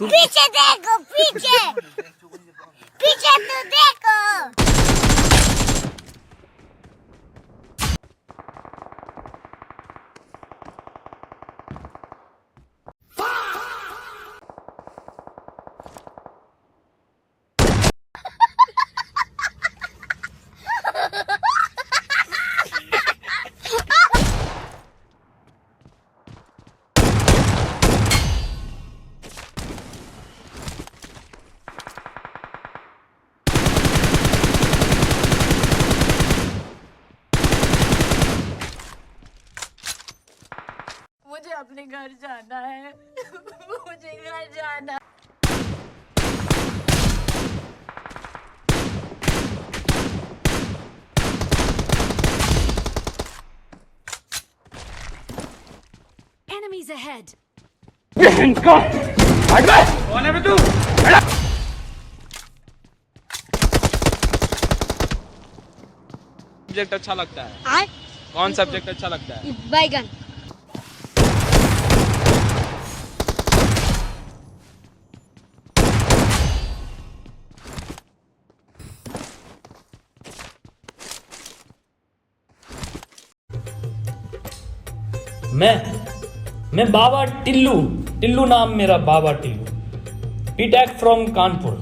पीछे देखो, पीछे पीछे तो देखो। मुझे अपने घर जाना है। मुझे घर जाना। Enemies ahead. कौन है बे तू? सब्जेक्ट अच्छा लगता है? कौन सब्जेक्ट अच्छा लगता है? बैगन। मैं बाबा टिल्लू नाम मेरा, बाबा टिल्लू, बीटेक फ्रॉम कानपुर।